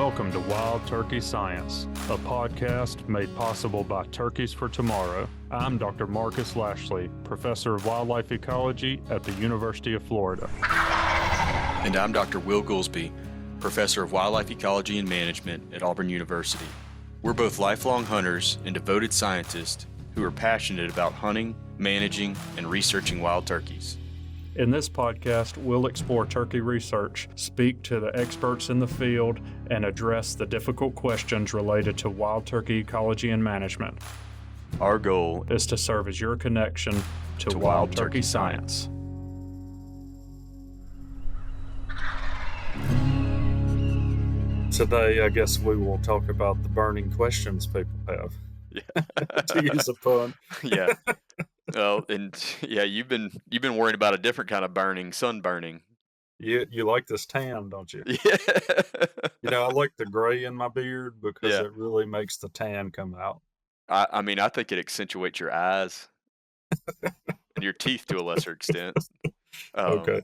Welcome to Wild Turkey Science, a podcast made possible by Turkeys for Tomorrow. I'm Dr. Marcus Lashley, Professor of Wildlife Ecology at the University of Florida. And I'm Dr. Will Gulsby, Professor of Wildlife Ecology and Management at Auburn University. We're both lifelong hunters and devoted scientists who are passionate about hunting, managing, and researching wild turkeys. In this podcast, we'll explore turkey research, speak to the experts in the field, and address the difficult questions related to wild turkey ecology and management. Our goal is to serve as your connection to wild turkey science. Today, I guess we will talk about the burning questions people have. Yeah. To use a pun. Yeah. Well, and yeah, you've been worrying about a different kind of burning, sunburning. You like this tan, don't you? Yeah. You know, I like the gray in my beard because Yeah. it really makes the tan come out. I mean, I think it accentuates your eyes and your teeth to a lesser extent. Okay.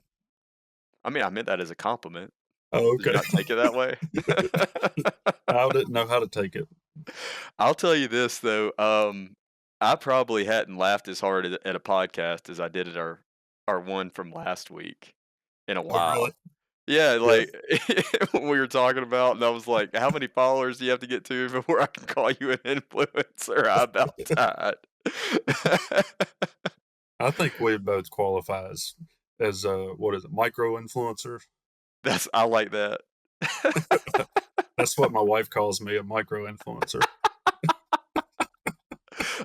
I mean, I meant that as a compliment. Oh, Did you okay. not take it that way? I didn't know how to take it. I'll tell you this though. I probably hadn't laughed as hard at a podcast as I did at our one from last week in a while. Oh, really? Yeah, like when we were talking about, and I was like, "How many followers do you have to get to before I can call you an influencer?" How about that? I think we both qualify as what is it, micro influencers? I like that. That's what my wife calls me, a micro influencer.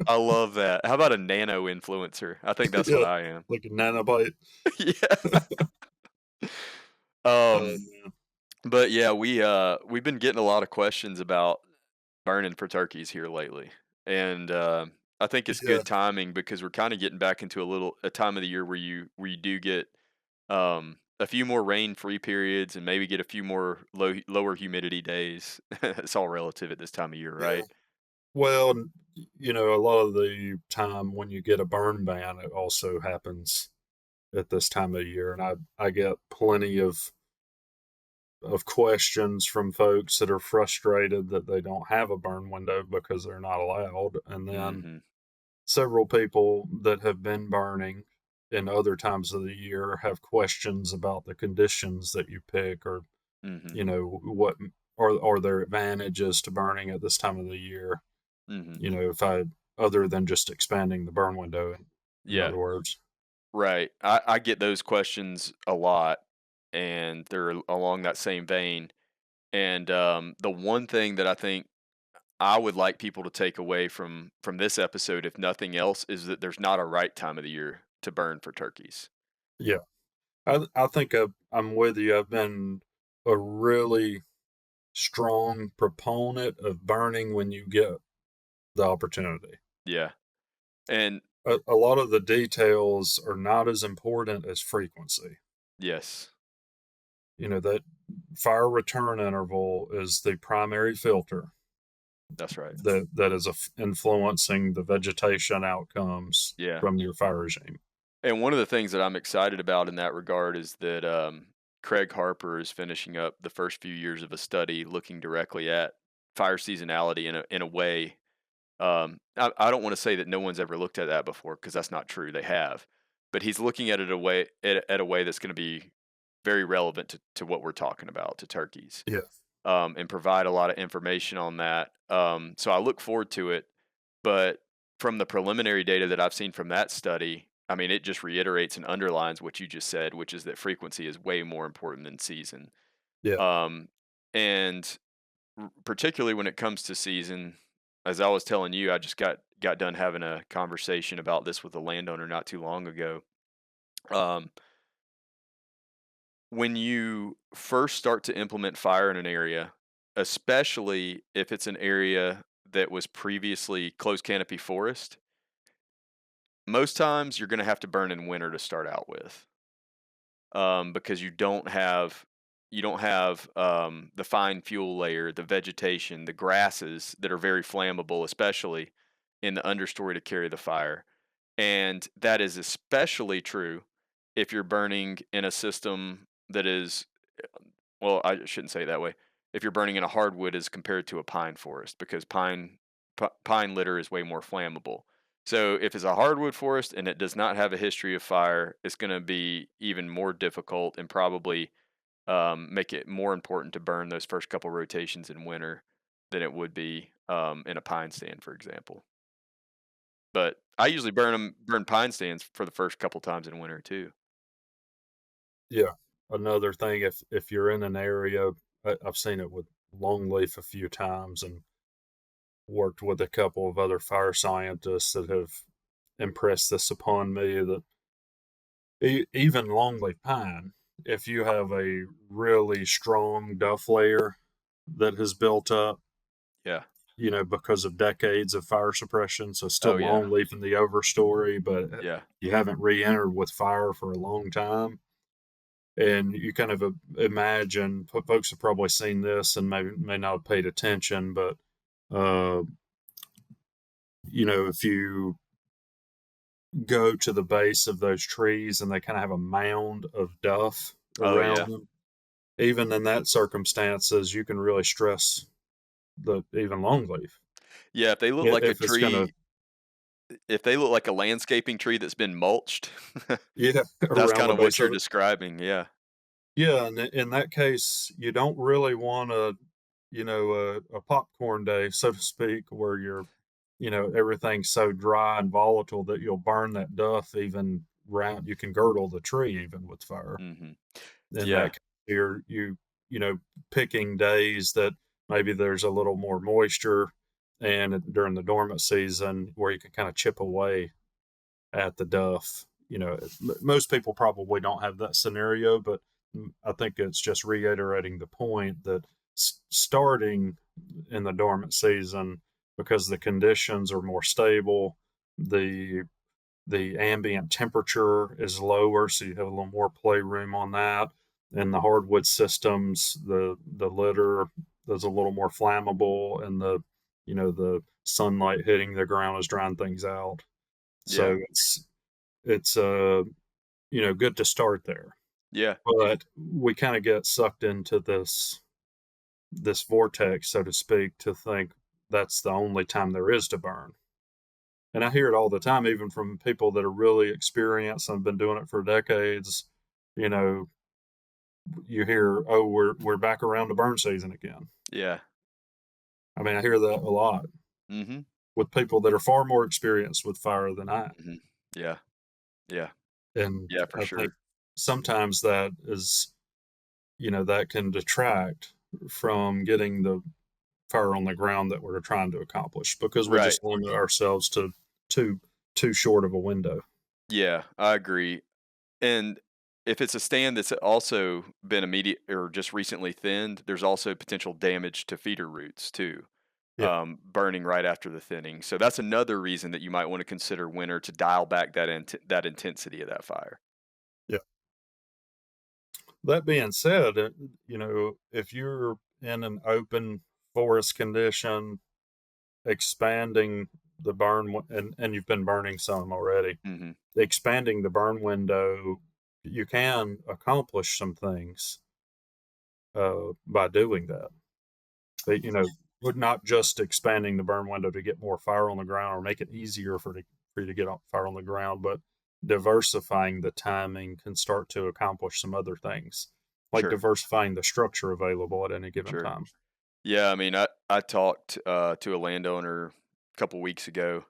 I love that. How about a nano influencer? I think that's what I am. Like a nanobyte. Yeah. But yeah, we've been getting a lot of questions about burning for turkeys here lately, and I think it's good timing because we're kind of getting back into a time of the year where you do get a few more rain-free periods and maybe get a few more lower humidity days. It's all relative at this time of year, right? Well, you know, a lot of the time when you get a burn ban, it also happens at this time of year, and I get plenty of questions from folks that are frustrated that they don't have a burn window because they're not allowed, and then several people that have been burning in other times of the year have questions about the conditions that you pick, or you know, what are their advantages to burning at this time of the year. You know, other than just expanding the burn window, in other words. Right. I get those questions a lot, and they're along that same vein. And the one thing that I think I would like people to take away from this episode, if nothing else, is that there's not a right time of the year to burn for turkeys. Yeah. I think I'm with you. I've been a really strong proponent of burning when you get the opportunity. Yeah. And a lot of the details are not as important as frequency. Yes. You know, that fire return interval is the primary filter. That's right. That is influencing the vegetation outcomes from your fire regime. And one of the things that I'm excited about in that regard is that Craig Harper is finishing up the first few years of a study looking directly at fire seasonality in a way. I don't want to say that no one's ever looked at that before, because that's not true. They have, but he's looking at it at a way that's going to be very relevant to what we're talking about, to turkeys. Yeah. And provide a lot of information on that. So I look forward to it. But from the preliminary data that I've seen from that study, I mean, it just reiterates and underlines what you just said, which is that frequency is way more important than season. Yeah. And particularly when it comes to season, as I was telling you, I just got done having a conversation about this with a landowner not too long ago. When you first start to implement fire in an area, especially if it's an area that was previously closed canopy forest, most times you're going to have to burn in winter to start out with, because you don't have the fine fuel layer, the vegetation, the grasses that are very flammable, especially in the understory, to carry the fire. And that is especially true if you're burning in a system that is, well, I shouldn't say it that way. if you're burning in a hardwood as compared to a pine forest, because pine litter is way more flammable. So if it's a hardwood forest and it does not have a history of fire, it's going to be even more difficult and probably make it more important to burn those first couple rotations in winter than it would be in a pine stand, for example. But I usually burn pine stands for the first couple times in winter too. Yeah. Another thing, if you're in an area, I've seen it with longleaf a few times and worked with a couple of other fire scientists that have impressed this upon me that even longleaf pine, if you have a really strong duff layer that has built up, Yeah. because of decades of fire suppression, so Oh still yeah. longleaf in the overstory, but Yeah. you haven't re-entered with fire for a long time. And you kind of imagine, folks have probably seen this and maybe may not have paid attention, but uh, if you go to the base of those trees and they kind of have a mound of duff Oh around yeah. them, even in that circumstances, you can really stress the even longleaf Yeah. if it's going to, If they look like a landscaping tree that's been mulched, yeah, that's around kind the of what base you're of it. describing. Yeah. Yeah, and in that case, you don't really want a popcorn day, so to speak, where everything's so dry and volatile that you'll burn that duff even round. You can girdle the tree even with fire. Hmm. In that Yeah. case, picking days that maybe there's a little more moisture, and during the dormant season where you can kind of chip away at the duff. Most people probably don't have that scenario, but I think it's just reiterating the point that starting in the dormant season, because the conditions are more stable, the the ambient temperature is lower, so you have a little more playroom on that. And the hardwood systems, the litter is a little more flammable, and the sunlight hitting the ground is drying things out. Yeah. So it's good to start there. Yeah. But we kind of get sucked into this vortex, so to speak, to think that's the only time there is to burn. And I hear it all the time, even from people that are really experienced and have been doing it for decades. You know, you hear, "Oh, we're back around to burn season again." Yeah. I mean, I hear that a lot Hmm. with people that are far more experienced with fire than I am. Hmm. Yeah. Yeah. And Yeah. For I think sure. sometimes that can detract from getting the fire on the ground that we're trying to accomplish because we Right. just limit ourselves to too too short of a window. Yeah. I agree. And if it's a stand that's also been immediate or just recently thinned, there's also potential damage to feeder roots too, Yeah, burning right after the thinning. So that's another reason that you might want to consider winter to dial back that intensity of that fire. yeah. That being said, if you're in an open forest condition, expanding the and you've been burning some already, Hmm. expanding the burn window, you can accomplish some things by doing that. But, would not just expanding the burn window to get more fire on the ground or make it easier for you to get fire on the ground, but diversifying the timing can start to accomplish some other things, like Sure. diversifying the structure available at any given Sure. time. Yeah. I mean, I talked to a landowner a couple weeks ago,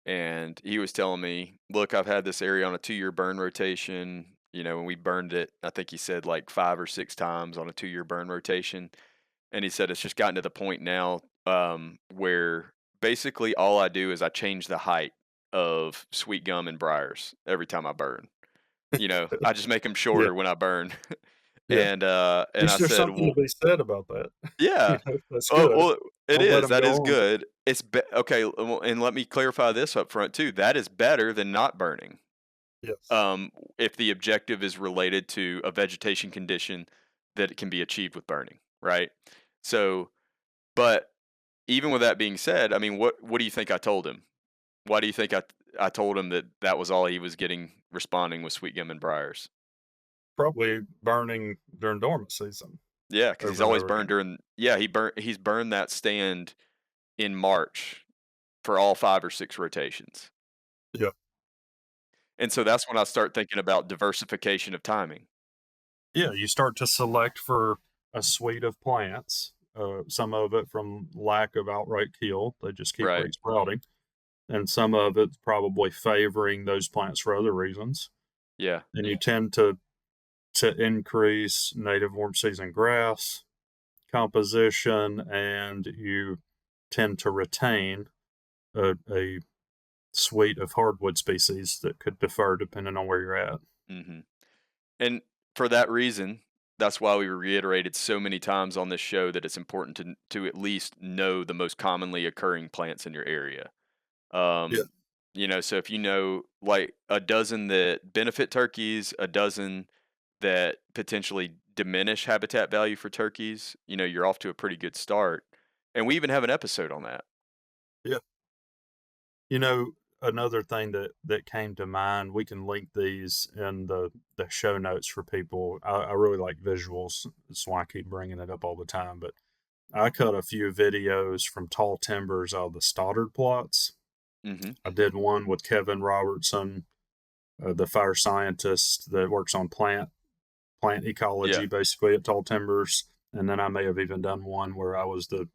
and he was telling me, "Look, I've had this area on a 2-year burn rotation. When we burned it, I think he said like 5 or 6 times on a 2-year burn rotation." And he said it's just gotten to the point now where basically all I do is I change the height of sweet gum and briars every time I burn. I just make them Yeah, shorter when I burn. yeah. And I There's said, something to well, be said about that. yeah. That's Oh, good. well, it Don't let is. them That go is on. good. Okay. Well, and let me clarify this up front too. That is better than not burning. Yes. Um, if the objective is related to a vegetation condition that it can be achieved with burning, right? So, but even with that being said, I mean, what do you think I told him? Why do you think I told him that that was all he was getting responding with sweet gum and briars? Probably burning during dormant season. Yeah, because he's over and always over burned again. during he's burned that stand in March for all 5 or 6 rotations. Yep. And so that's when I start thinking about diversification of timing. Yeah, you start to select for a suite of plants, some of it from lack of outright kill, they just keep Right. resprouting, and some of it's probably favoring those plants for other reasons, Yeah. and you tend to increase native warm season grass composition, and you tend to retain a suite of hardwood species that could differ depending on where you're at. Mhm. And for that reason, that's why we reiterated so many times on this show that it's important to at least know the most commonly occurring plants in your area. Yeah. Um, so if you know like a dozen that benefit turkeys, a dozen that potentially diminish habitat value for turkeys, you're off to a pretty good start. And we even have an episode on that. Yeah. You know, another thing that came to mind, we can link these in the show notes for people. I really like visuals, that's why I keep bringing it up all the time. But I cut a few videos from tall timbers out of the Stoddard plots. Mhm. I did one with Kevin Robertson, the fire scientist that works on plant Yeah. ecology, basically at tall timbers. And then I may have even done one where I was the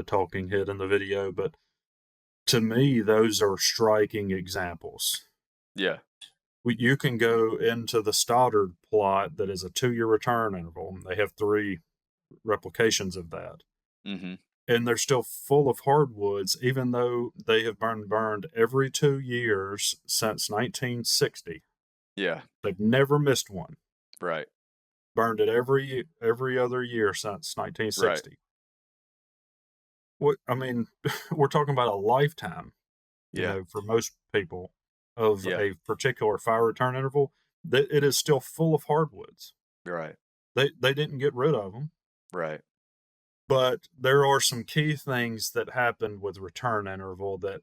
talking head in the video. But to me, those are striking examples. Yeah. You can go into the Stoddard plot that is a 2-year return interval. They have 3 replications of that. Mhm. And they're still full of hardwoods, even though they have been burned every 2 years since 1960. Yeah. They've never missed one. Right. Burned it every other year since Right. 1960. What I mean, we're talking about a lifetime, Yeah. for most people of Yeah. a particular fire return interval, that it is still full of hardwoods. Right. They didn't get rid of them, Right. but there are some key things that happened with return interval that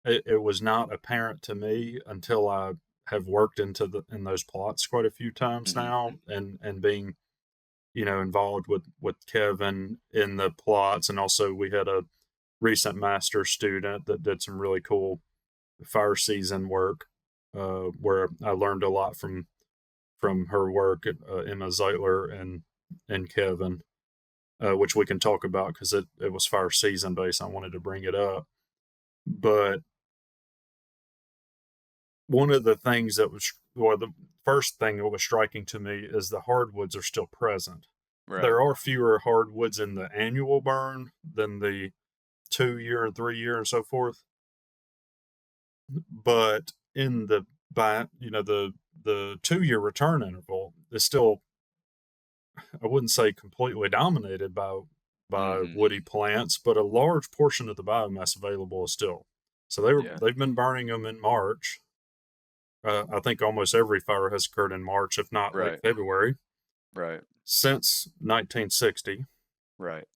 it was not apparent to me until I have worked in those plots quite a few times Mhm. now, and being, involved with Kevin in the plots, and also we had a recent master student that did some really cool fire season work, where I learned a lot from her work, Emma Zeitler and Kevin, which we can talk about because it was fire season based. I wanted to bring it up, but one of the things that was, well, the first thing that was striking to me is the hardwoods are still present. Right. There are fewer hardwoods in the annual burn than the 2-year and 3-year and so forth, but in the 2-year return interval is still, I wouldn't say completely dominated by Mhm. woody plants, but a large portion of the biomass available is still. So Yeah. they've been burning them in March. I think almost every fire has occurred in March, if not late Right. February, Right. since 1960. Right.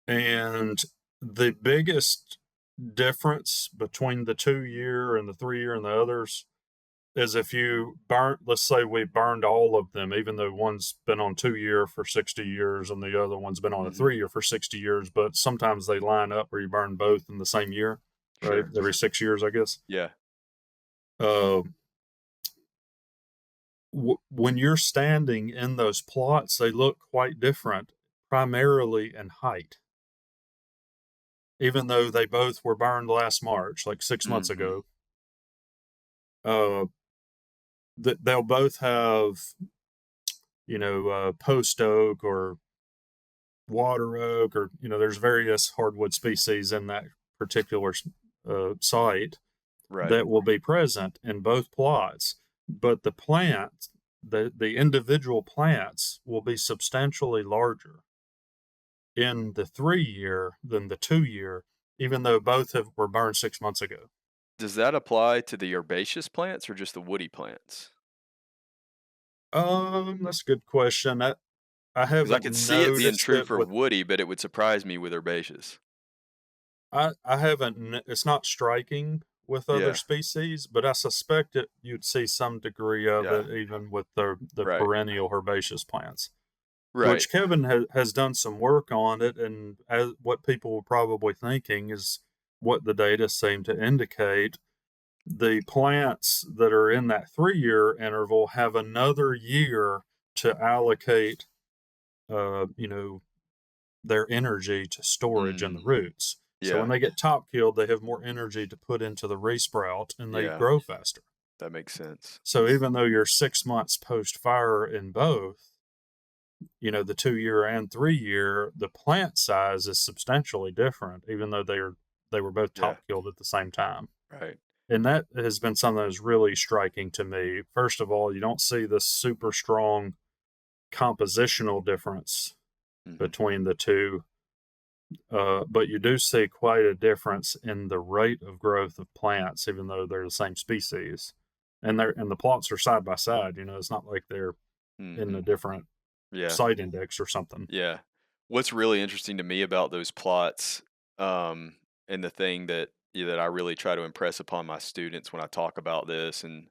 And the biggest difference between the 2-year and the 3-year and the others is if you burn, let's say we burned all of them, even though one's been on 2-year for 60 years and the other one's been on a Mhm. 3-year for 60 years, but sometimes they line up where you burn both in the same year, right? Sure. Every 6 years, I guess. Yeah. Uh, when you're standing in those plots, they look quite different, primarily in height, even though they both were burned last March, like 6 months Mhm. ago. Uh, they'll both have, post oak or water oak, or there's various hardwood species in that particular site Right. that will be present in both plots, but the individual plants will be substantially larger in the 3-year than the 2-year, even though were burned 6 months ago. Does that apply to the herbaceous plants or just the woody plants? That's a good question. I Because I haven't could see it being noticed true it for with. woody, but it would surprise me with herbaceous. I haven't. It's not striking with other Yeah. species, but I suspect you'd see some degree of Yeah. it even with the Right. perennial herbaceous plants. Right. which Kevin has done some work on it. And as what people were probably thinking is what the data seem to indicate. The plants that are in that 3-year interval have another year to allocate, you know, their energy to storage in the Mm. roots. So when Yeah. they get top killed, they have more energy to put into the resprout and they Yeah. grow faster. That makes sense. So even though you're 6 months post fire in both, the 2-year and 3-year, the plant size is substantially different, even though they were both Yeah. top killed at the same time. Right. And that has been something that's really striking to me. First of all, you don't see this super strong compositional difference Mhm. between the two, but you do see quite a difference in the rate of growth of plants, even though they're the same species. And the plots are side by side. It's not like they're in a Mhm. different Yeah. site index or something. Yeah. What's really interesting to me about those plots, um, and the thing that that I really try to impress upon my students when I talk about this, and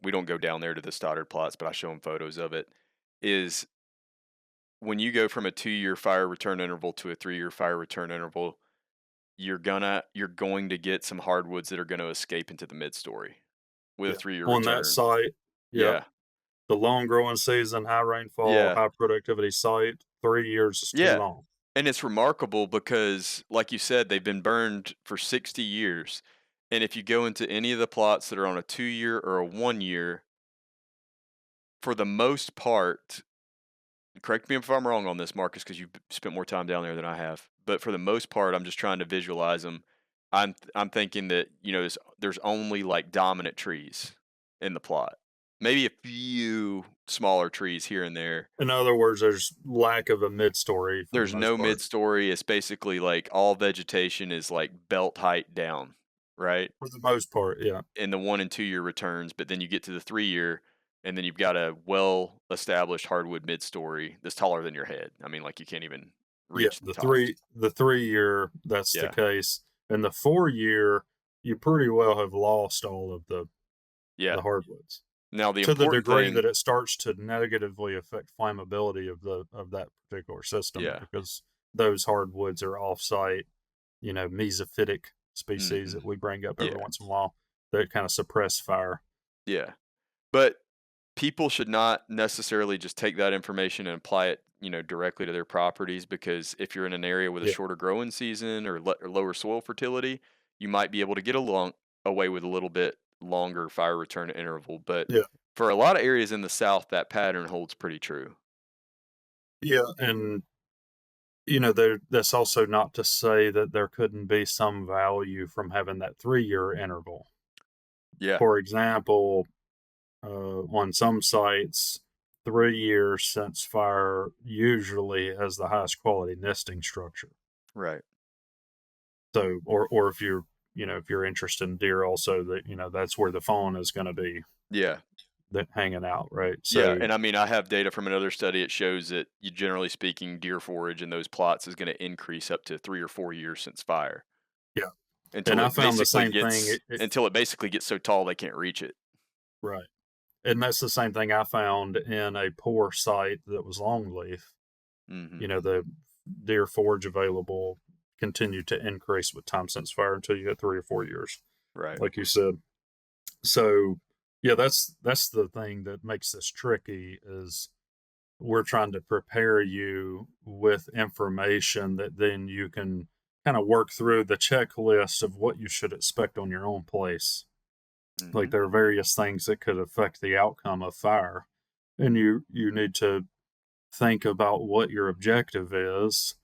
we don't go down there to the Stoddard plots, but I show them photos of it, is when you go from a 2-year fire return interval to a 3-year fire return interval, you're going to get some hardwoods that are going to escape into the mid story with a Yeah. 3-year On that return. site, yeah, Yeah. the long growing season, high rainfall, Yeah. high productivity site, 3 years is too Yeah. long. And it's remarkable because, like you said, they've been burned for 60 years. And if you go into any of the plots that are on a 2-year or a 1-year, for the most part, correct me if I'm wrong on this, Marcus, because you've spent more time down there than I have. But for the most part, I'm just trying to visualize them. I'm thinking that there's only like dominant trees in the plot, maybe a few smaller trees here and there. In other words, there's lack of a mid-story for the There's most no part. mid-story. It's basically like all vegetation is like belt height down, right? For the most part, yeah. In the 1 and 2-year returns, but then you get to the 3-year, and then you've got a well-established hardwood mid-story that's taller than your head. I mean, like, you can't even Yeah, reach the the top. 3-year, that's the Yeah, case. And the 4-year, you pretty well have lost all of yeah. the hardwoods, Now the to the important degree thing. that it starts to negatively affect flammability of that particular system, Yeah. because those hardwoods are off-site, mesophytic species Mhm. that we bring up every Yeah, once in a while that kinda suppress fire. yeah. But people should not necessarily just take that information and apply it, directly to their properties, because if you're in an area with a Yeah, shorter growing season or lower soil fertility, you might be able to get along away with a little bit longer fire return interval. But yeah, for a lot of areas in the South, that pattern holds pretty true. yeah, and, that's also not to say that there couldn't be some value from having that 3-year interval. Yeah, For example, on some sites, 3 years since fire usually has the highest quality nesting structure. right. So, or if you're interested in deer, also that that's where the fawn is going to be Yeah, that hanging out, right? yeah. So, And I mean, I have data from another study. It shows that generally speaking, deer forage in those plots is going to increase up to 3 or 4 years since fire. yeah, and Until I it found the basically same thing. gets until it basically gets so tall they can't reach it. Right, and that's the same thing I found in a poor site that was longleaf. Mhm. The deer forage available continued to increase with time since fire until you get 3 or 4 years, Right. like you said. So, yeah, that's the thing that makes this tricky is we're trying to prepare you with information that then you can kind of work through the checklist of what you should expect on your own place. Like Mhm. there are various things that could affect the outcome of fire, and you need to think about what your objective is,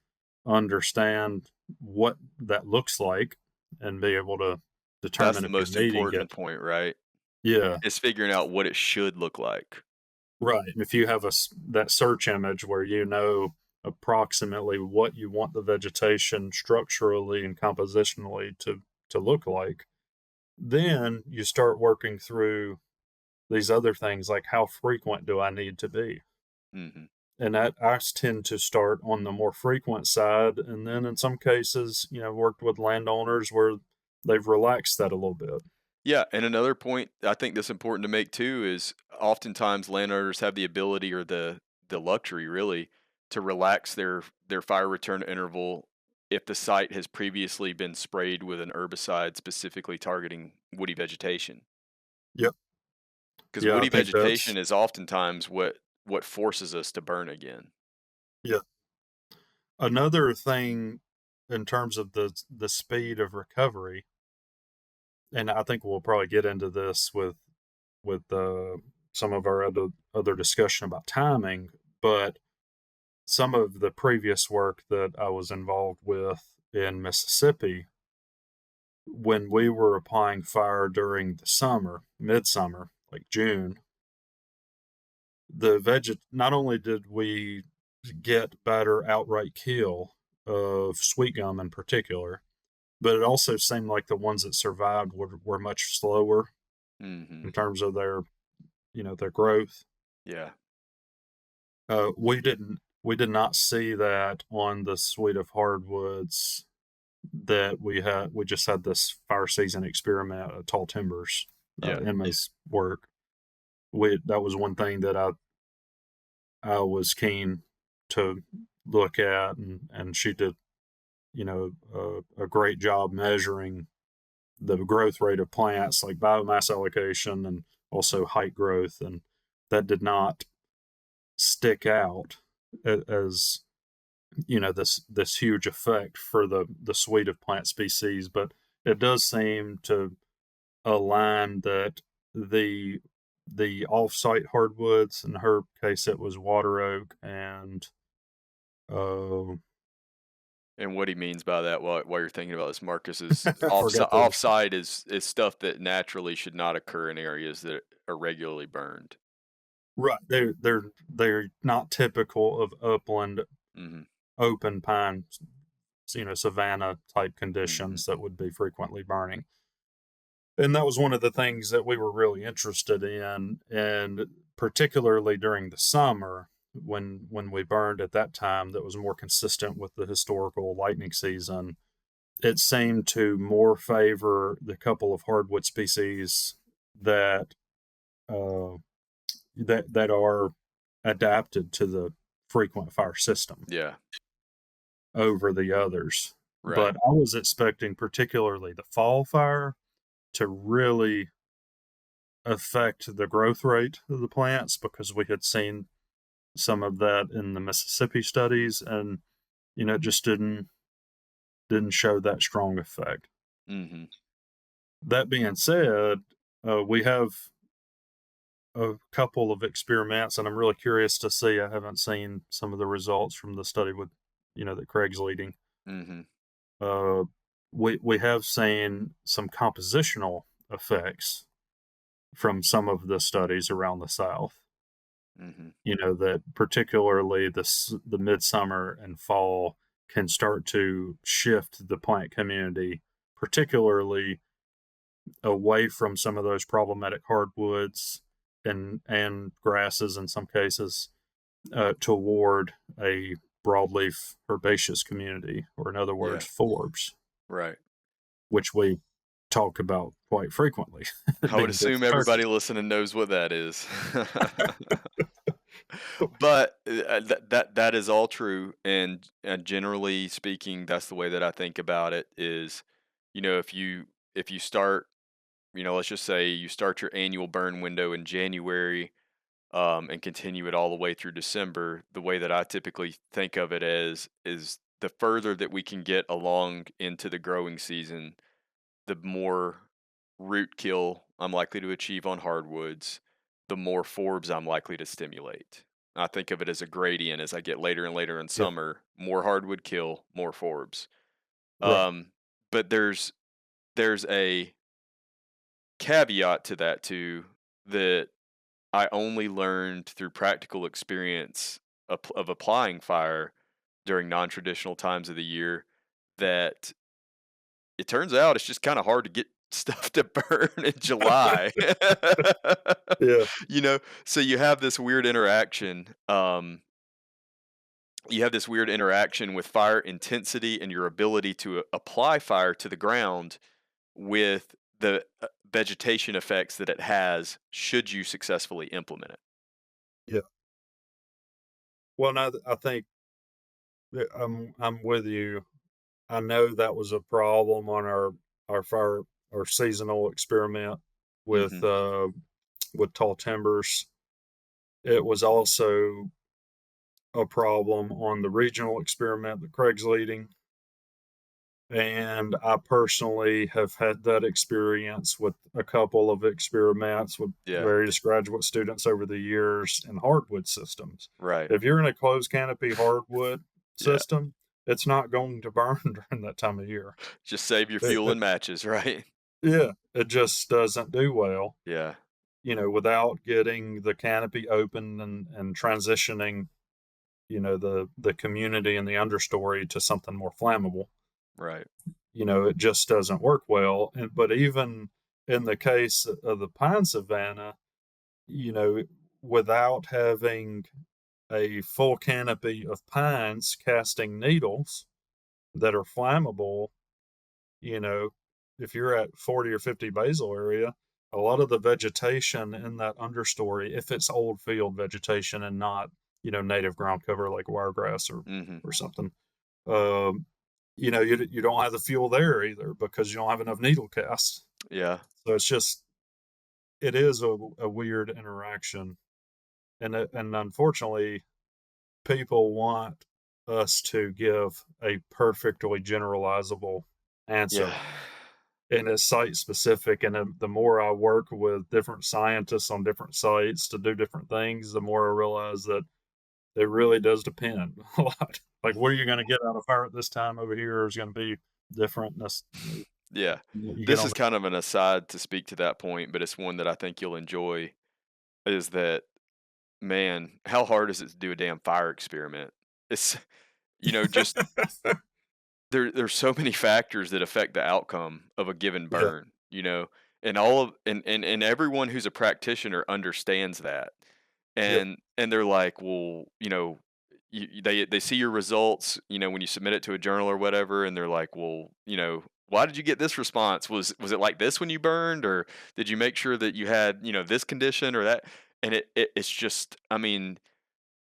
understand what that looks like, and be able to That's determine the if you're most needing important it. point, right? Yeah, Is figuring out what it should look like. right. And if you have that search image where you know approximately what you want the vegetation structurally and compositionally to look like, then you start working through these other things like how frequent do I need to be? Mhm. And that I tend to start on the more frequent side, and then in some cases, worked with landowners where they've relaxed that a little bit. Yeah, and another point I think that's important to make too is oftentimes landowners have the ability or the luxury really to relax their fire return interval if the site has previously been sprayed with an herbicide specifically targeting woody vegetation. Yep. Because Yeah, I woody think vegetation that's is oftentimes what forces us to burn again. yeah. Another thing in terms of the speed of recovery, and I think we'll probably get into this with some of our other discussion about timing, but some of the previous work that I was involved with in Mississippi, when we were applying fire during the summer, midsummer, like June, not only did we get better outright kill of sweet gum in particular, but it also seemed like the ones that survived were much slower Mhm. in terms of their growth. Yeah. We did not see that on the suite of hardwoods that we had. We just had this fire season experiment at Tall Timbers, Yeah. Emma's work. We That was one thing that I was keen to look at, and she did a great job measuring the growth rate of plants, like biomass allocation and also height growth, and that did not stick out as this huge effect for the suite of plant species, but it does seem to align that the off-site hardwoods, in her case it was water oak and uh, And what he means by that, while you're thinking about this, Marcus, is I forgot the other stuff. offsite is stuff that naturally should not occur in areas that are regularly burned. Right, they're not typical of upland Mhm. open pine, savanna type Mhm. conditions that would be frequently burning. And that was one of the things that we were really interested in, and particularly during the summer when we burned at that time, that was more consistent with the historical lightning season. It seemed to more favor the couple of hardwood species that uh, that are adapted to the frequent fire system Yeah. over the others. Right. But I was expecting particularly the fall fire to really affect the growth rate of the plants, because we had seen some of that in the Mississippi studies, and it just didn't show that strong effect. Mhm. That being said, we have a couple of experiments, and I'm really curious to see. I haven't seen some of the results from the study with that Craig's leading. Mhm. Uh, we have seen some compositional effects from some of the studies around the South. Mhm. That particularly the midsummer and fall can start to shift the plant community, particularly away from some of those problematic hardwoods and grasses in some cases, toward a broadleaf herbaceous community, or in other words, Yeah. forbs, Right. which we talk about quite frequently, I would being assume dispersed. everybody listening knows what that is. But, that is all true, and generally speaking, that's the way that I think about it is, if you start, let's just say you start your annual burn window in January, and continue it all the way through December, the way that I typically think of it as is the further that we can get along into the growing season, the more root kill I'm likely to achieve on hardwoods, the more forbs I'm likely to stimulate. I think of it as a gradient as I get later and later in Yeah, summer, more hardwood kill, more forbs. right. Um, but there's a caveat to that too that I only learned through practical experience of applying fire during non-traditional times of the year that it turns out it's just kind of hard to get stuff to burn in July. Yeah, So you have this weird interaction with fire intensity and your ability to apply fire to the ground with the vegetation effects that it has should you successfully implement it. yeah. Well, no, I think that I'm with you. I know that was a problem on our fire our seasonal experiment with, Mhm. uh, with tall timbers. It was also a problem on the regional experiment that Craig's leading. And I personally have had that experience with a couple of experiments with Yeah. various graduate students over the years in hardwood systems. Right. If you're in a closed canopy hardwood Yeah. system, it's not going to burn during that time of year. Just save your It, fuel it, and matches, right? yeah, it just doesn't do well, Yeah. without getting the canopy open and transitioning, the community and the understory to something more flammable. Right. It just doesn't work well. But even in the case of the pine savanna, you know, without having a full canopy of pines casting needles that are flammable, you know, if you're at 40 or 50 basal area, a lot of the vegetation in that understory, if it's old field vegetation and not, native ground cover like wiregrass Mhm. or something, um, you don't have the fuel there either because you don't have enough needle cast. Yeah. So it is a weird interaction, and unfortunately, people want us to give a perfectly generalizable Yeah. answer, and it's site specific. And the more I work with different scientists on different sites to do different things, the more I realize that it really does depend a lot. Like, what are you going to get out of fire at this time over here is going to be different. Yeah. You get This on. is kind of an aside to speak to that point, but it's one that I think you'll enjoy, is that, man, how hard is it to do a damn fire experiment? It's, just there's so many factors that affect the outcome of a given Yeah, burn, and all of and everyone who's a practitioner understands that. yep, And they're like, "Well, they see your results, when you submit it to a journal or whatever, and they're like, "Well, why did you get this response? Was it like this when you burned, or did you make sure that you had, this condition or that?" And it's just, I mean,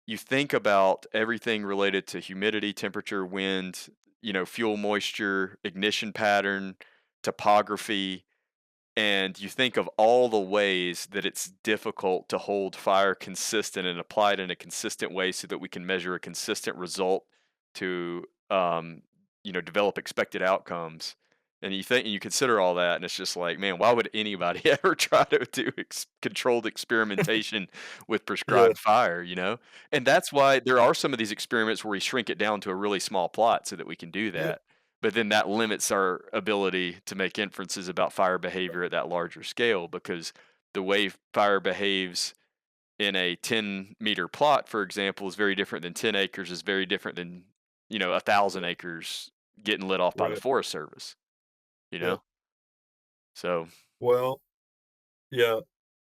you think about everything related to humidity, temperature, wind, fuel moisture, ignition pattern, topography, and you think of all the ways that it's difficult to hold fire consistent and apply it in a consistent way so that we can measure a consistent result to, develop expected outcomes. And you consider all that, and it's just like, man, why would anybody ever try to do controlled experimentation with yeah, prescribed fire? And that's why there are some of these experiments where we shrink it down to a really small plot so that we can do yeah, that. But then that limits our ability to make inferences about fire behavior at that larger scale, because the way fire behaves in a 10-meter plot, for example, is very different than 10 acres, is very different than, 1,000 yeah, acres getting lit off by the right, Forest Service, you yeah. know? So, Well, yeah,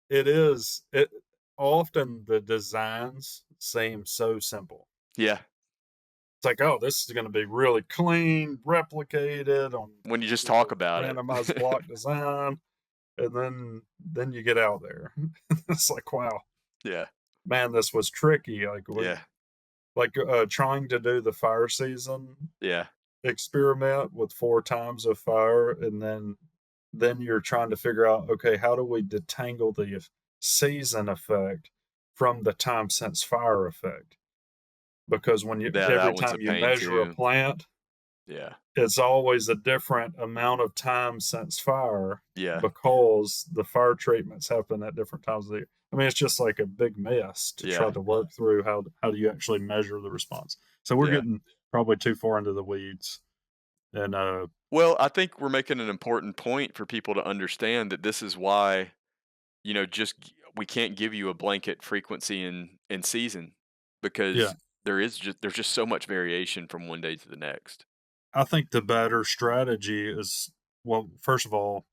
it is. It often the designs seem so simple. yeah, It's like, oh, this is going to be really clean, replicated on when you just talk about it. randomized block design, and then you get out there. It's like, wow, Yeah, man, this was tricky. yeah, Trying to do the fire season yeah, experiment with 4 times of fire, and then you're trying to figure out, okay, how do we detangle the season effect from the time since fire effect? Because yeah, every that one's a time you pain measure a too. plant, Yeah, it's always a different amount of time since fire yeah, because the fire treatments happen at different times of the year. I mean, it's just like a big mess to try yeah, to work through how do you actually measure the response. So we're yeah. getting probably too far into the weeds, and Well, I think we're making an important point for people to understand that this is why, we can't give you a blanket frequency in season, yeah, because there's just so much variation from one day to the next. I think the better strategy is, well, first of all,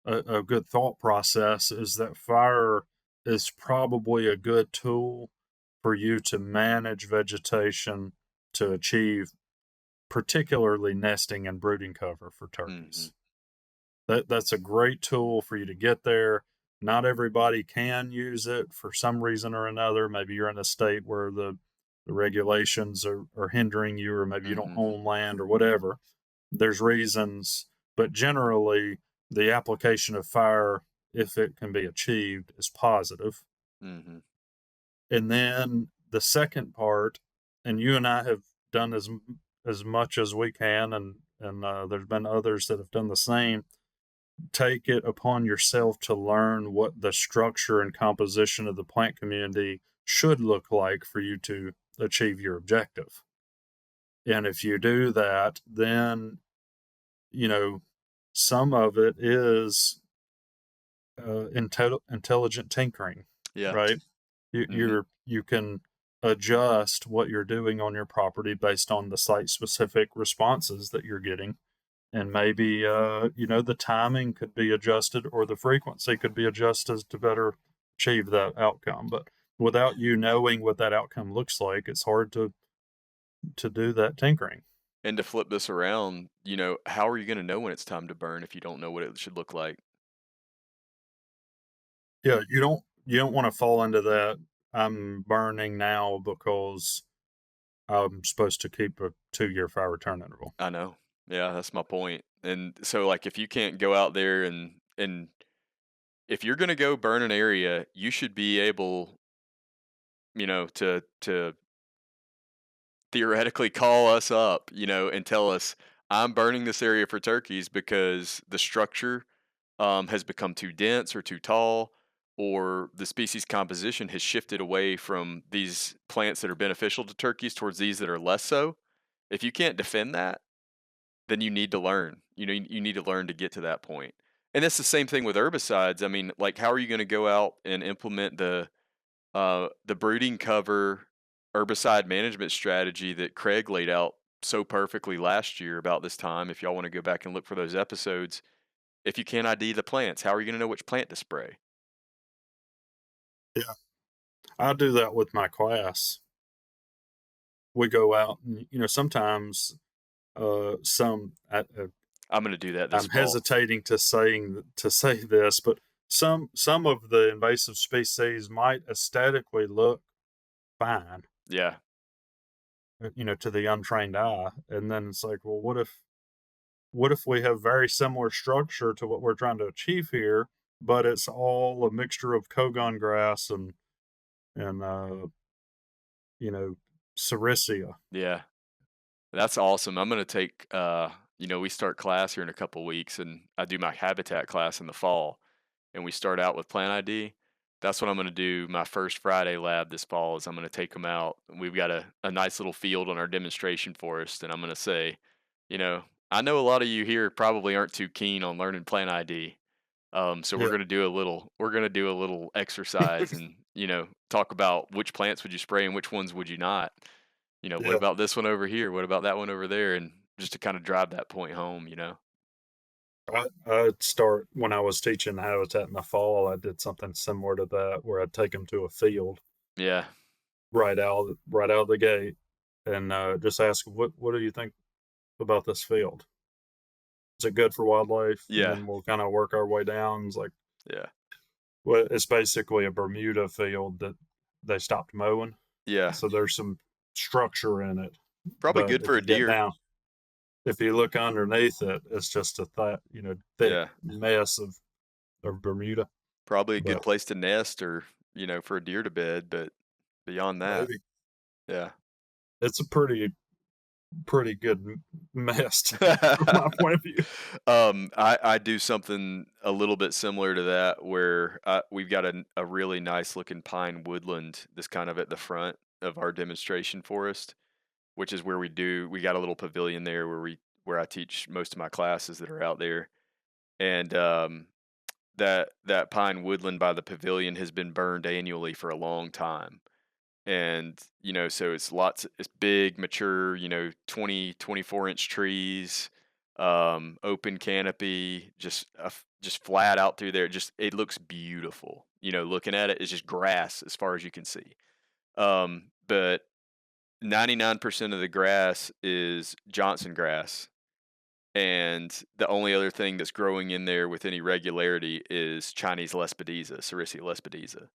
a good thought process is that fire is probably a good tool for you to manage vegetation to achieve particularly nesting and brooding cover for Hmm. turkeys. That's a great tool for you to get there. Not everybody can use it for some reason or another. Maybe you're in a state where the regulations are hindering you, or maybe you don't Mhm. own land or whatever. There's reasons, but generally, the application of fire, if it can be achieved, is positive. Mhm. And then the second part, and you and I have done as much as we can, and there's been others that have done the same. Take it upon yourself to learn what the structure and composition of the plant community should look like for you to achieve your objective. And if you do that, then, you know, some of it is intelligent tinkering, Yeah. right? Mhm. You can adjust what you're doing on your property based on the site specific responses that you're getting, and maybe the timing could be adjusted or the frequency could be adjusted to better achieve that outcome. But without you knowing what that outcome looks like, it's hard to do that tinkering. And to flip this around, how are you gonna know when it's time to burn if you don't know what it should look like? Yeah, you don't want to fall into that. I'm burning now because I'm supposed to keep a 2-year fire return interval. I know. Yeah, that's my point. And so, like, if you can't go out there and if you're gonna go burn an area, you should be able, to theoretically call us up, and tell us, I'm burning this area for turkeys because the structure has become too dense or too tall, or the species composition has shifted away from these plants that are beneficial to turkeys towards these that are less so. If you can't defend that, then you need to learn. You need to learn to get to that point. And it's the same thing with herbicides. I mean, like, how are you going to go out and implement the brooding cover herbicide management strategy that Craig laid out so perfectly last year about this time? If y'all want to go back and look for those episodes, if you can't ID the plants, how are you going to know which plant to spray? Yeah, I do that with my class. We go out and sometimes some I'm going to do that this I'm fall. hesitating to say this, but some of the invasive species might aesthetically look fine, Yeah, to the untrained eye, and then it's like, well, what if we have very similar structure to what we're trying to achieve here, but it's all a mixture of Kogon grass and you know Sericea. yeah, that's awesome. I'm going to take, we start class here in a couple weeks, and I do my habitat class in the fall, and we start out with plant ID. That's what I'm going to do. My first Friday lab this fall is I'm going to take them out. We've got a nice little field on our demonstration forest, and I'm going to say, you know, I know a lot of you here probably aren't too keen on learning plant ID. So Yeah, we're gonna do a little exercise and, talk about which plants would you spray and which ones would you not. What yeah. about this one over here? What about that one over there? And just to kind of drive that point home. I'd start when I was teaching habitat in the fall. I did something similar to that, where I'd take them to a field Yeah. right out of the gate, and just ask what do you think about this field? Is it good for wildlife? And Yeah. then we'll kind of work our way down. It's like, Yeah. well, it's basically a Bermuda field that they stopped mowing, Yeah. so there's some structure in it. Probably But good for a deer. if you look underneath it, it's just a thick Yeah. mess of Bermuda. Probably a good But place to nest or, for a deer to bed, but beyond that, maybe yeah. it's a pretty good mess from my point of view. I do something a little bit similar to that where we've got a really nice looking pine woodland that's kind of at the front of our demonstration forest, which is where we got a little pavilion there where I teach most of my classes that are out there. And that pine woodland by the pavilion has been burned annually for a long time. And so it's big mature 24 inch trees, open canopy, just flat out through there. It looks beautiful. Looking at it, it's just grass as far as you can see. But 99% of the grass is Johnson grass, and the only other thing that's growing in there with any regularity is Chinese lespedeza, Sericea lespedeza.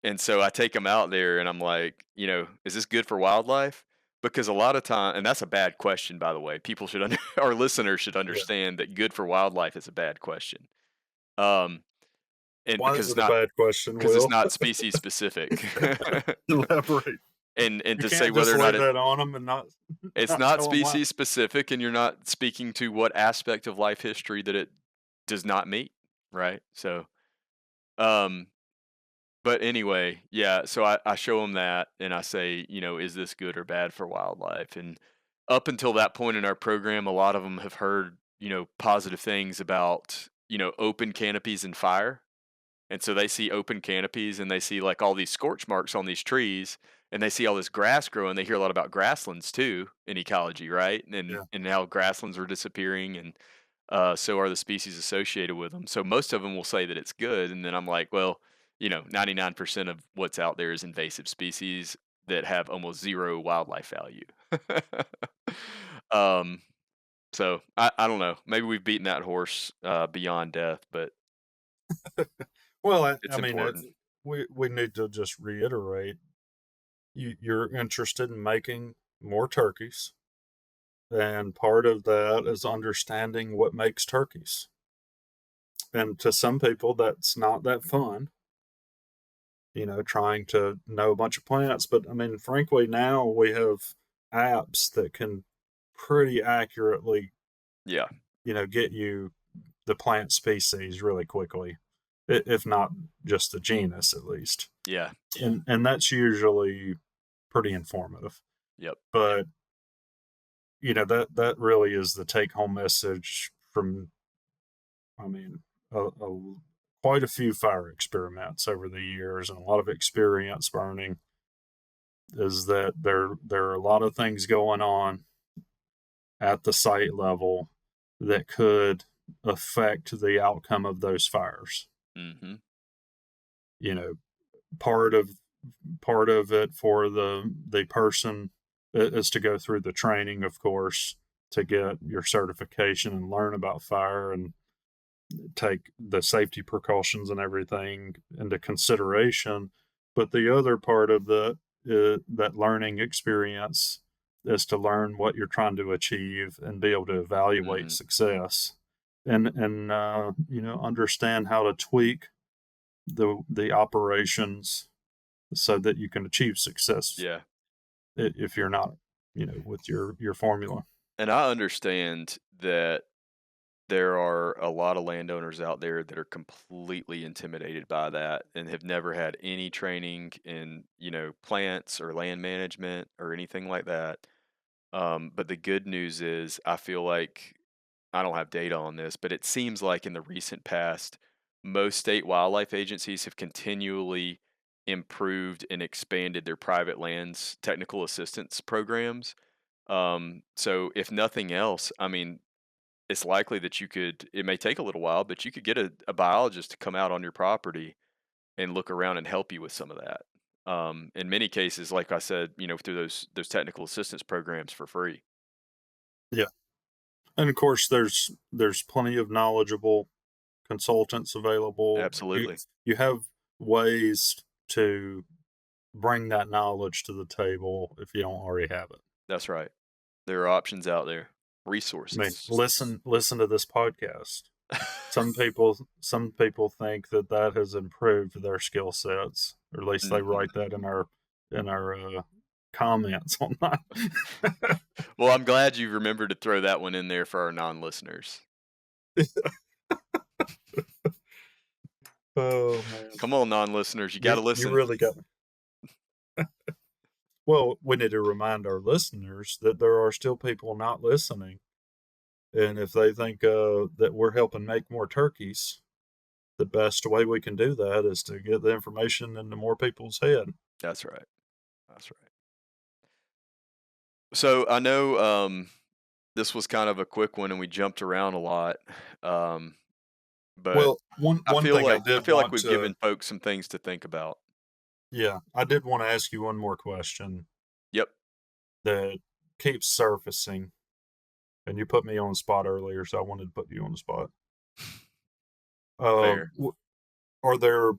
And so I take them out there and I'm like, is this good for wildlife? Because a lot of time, and that's a bad question, by the way. People should, our listeners should Yeah. understand that good for wildlife is a bad question. Um, and Why is because it a bad question, it's Will? not species specific. Elaborate. And You to say can't just whether or lay not that on them and it's not not tell them why. species specific, and you're not speaking to what aspect of life history that it does not meet, right? So, um, but anyway, yeah, so I show them that and I say, is this good or bad for wildlife? And up until that point in our program, a lot of them have heard, positive things about, open canopies and fire. And so they see open canopies and they see like all these scorch marks on these trees and they see all this grass growing. They hear a lot about grasslands too in ecology, right? And Yeah. and how grasslands are disappearing and so are the species associated with them. So most of them will say that it's good. And then I'm like, well, 99% of what's out there is invasive species that have almost zero wildlife value. um, so I don't know. Maybe we've beaten that horse beyond death, but Well, I it's mean, important. we need to just reiterate you're interested in making more turkeys, and part of that is understanding what makes turkeys. And to some people, that's not that fun, trying to know a bunch of plants. But I mean, frankly, now we have apps that can pretty accurately, Yeah. get you the plant species really quickly, if not just the genus at least. Yeah. And that's usually pretty informative. Yep. But that really is the take home message from, I mean, quite a few fire experiments over the years and a lot of experience burning, is that there are a lot of things going on at the site level that could affect the outcome of those fires. Mhm. You know, part of part of it for the person is to go through the training, of course, to get your certification and learn about fire and take the safety precautions and everything into consideration. But the other part of that learning experience is to learn what you're trying to achieve and be able to evaluate Mhm. success, and understand how to tweak the operations so that you can achieve success Yeah. if you're not with your formula. And I understand that there are a lot of landowners out there that are completely intimidated by that and have never had any training in, plants or land management or anything like that. But the good news is I feel like I don't have data on this, but it seems like in the recent past, most state wildlife agencies have continually improved and expanded their private lands technical assistance programs. So if nothing else, I mean, it's likely that it may take a little while, but you could get a biologist to come out on your property and look around and help you with some of that. In many cases, like I said, through those technical assistance programs for free. Yeah, and of course there's plenty of knowledgeable consultants available. You Absolutely. you have ways to bring that knowledge to the table if you don't already have it. That's right. There are options out there, I mean, resources. listen to this podcast. Some people think that has improved their skill sets, or at least they Mhm. write that in our comments online. Well, I'm glad you remembered to throw that one in there for our non-listeners. Oh man, Come on, non-listeners, you gotta you listen. really got me. Well, we need to remind our listeners that there are still people not listening, and if they think that we're helping make more turkeys, the best way we can do that is to get the information into more people's head. That's right. That's right. So I know this was kind of a quick one and we jumped around a lot. Um, but Well, one thing I feel like we've given folks some things to think about. I did want to ask you one more question Yep. that keeps surfacing, and you put me on the spot earlier, so I wanted to put you on the spot. Fair. Are there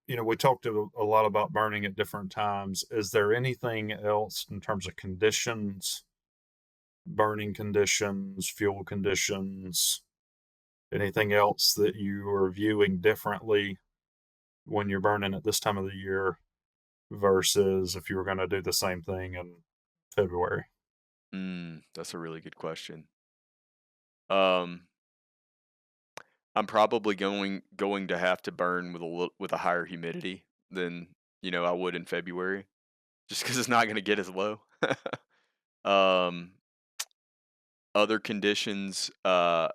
We talked a lot about burning at different times. Is there anything else in terms of conditions, burning conditions, fuel conditions, anything else that you are viewing differently when you're burning at this time of the year versus if you were going to do the same thing in February? That's a really good question. Um, I'm probably going to have to burn with a higher humidity than I would in February, just because it's not going to get as low. um, Other conditions, I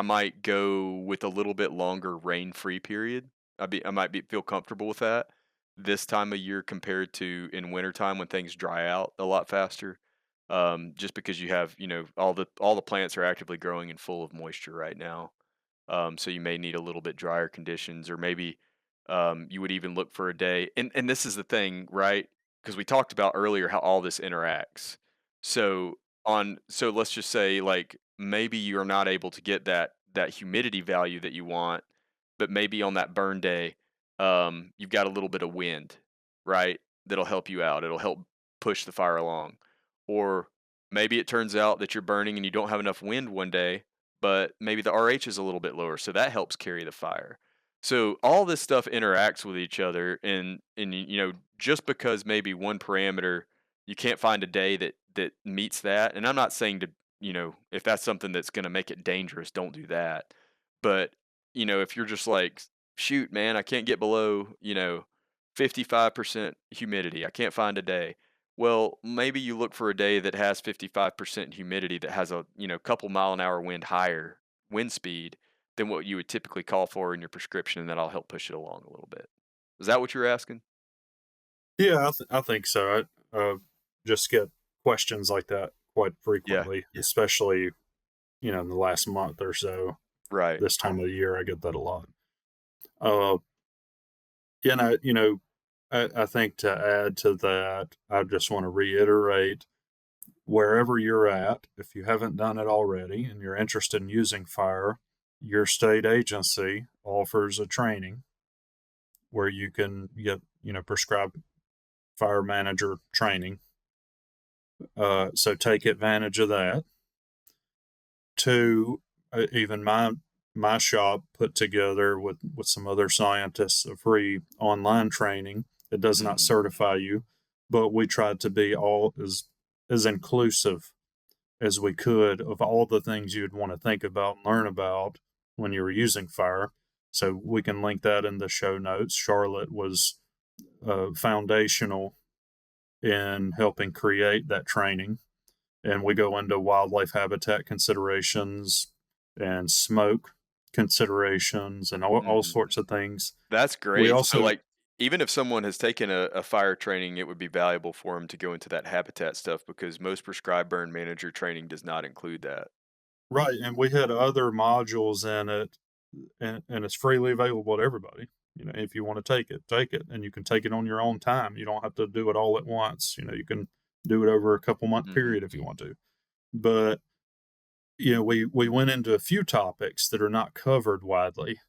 might go with a little bit longer rain-free period. I might be feel comfortable with that this time of year compared to in wintertime when things dry out a lot faster. Just because you have, all the plants are actively growing and full of moisture right now. So you may need a little bit drier conditions, or maybe you would even look for a day. And this is the thing, right? Because we talked about earlier how all this interacts. So so let's just say like maybe you're not able to get that humidity value that you want, but maybe on that burn day, you've got a little bit of wind, right? That'll help you out. It'll help push the fire along. Or maybe it turns out that you're burning and you don't have enough wind one day, but maybe the RH is a little bit lower, so that helps carry the fire. So all this stuff interacts with each other, and just because maybe one parameter you can't find a day that meets that, and I'm not saying to if that's something that's going to make it dangerous, don't do that. But if you're just like, shoot, man, I can't get below 55% humidity, I can't find a day. Well, maybe you look for a day that has 55% humidity that has a, couple mile an hour wind higher wind speed than what you would typically call for in your prescription, and that'll help push it along a little bit. Is that what you're asking? Yeah, I think so. I just get questions like that quite Yeah. frequently, especially, in the last month or so. Right. This time of the year, I get that a lot. Uh, I think to add to that, I just want to reiterate wherever you're at, if you haven't done it already and you're interested in using fire, your state agency offers a training where you can get, prescribed fire manager training. So take advantage of that. Two, even my shop put together with some other scientists a free online training. It does not Mhm. certify you, but we tried to be all as inclusive as we could of all the things you'd want to think about and learn about when you were using fire. So we can link that in the show notes. Charlotte was foundational in helping create that training. And we go into wildlife habitat considerations and smoke considerations and all Mhm. sorts of things. That's We great. So, also, like, even if someone has taken a fire training, it would be valuable for them to go into that habitat stuff because most prescribed burn manager training does not include that. right, and we had other modules in it, and it's freely available to everybody. If you want to take it, and you can take it on your own time. You don't have to do it all at once. You can do it over a couple month Mhm. period if you want to. But we went into a few topics that are not covered widely.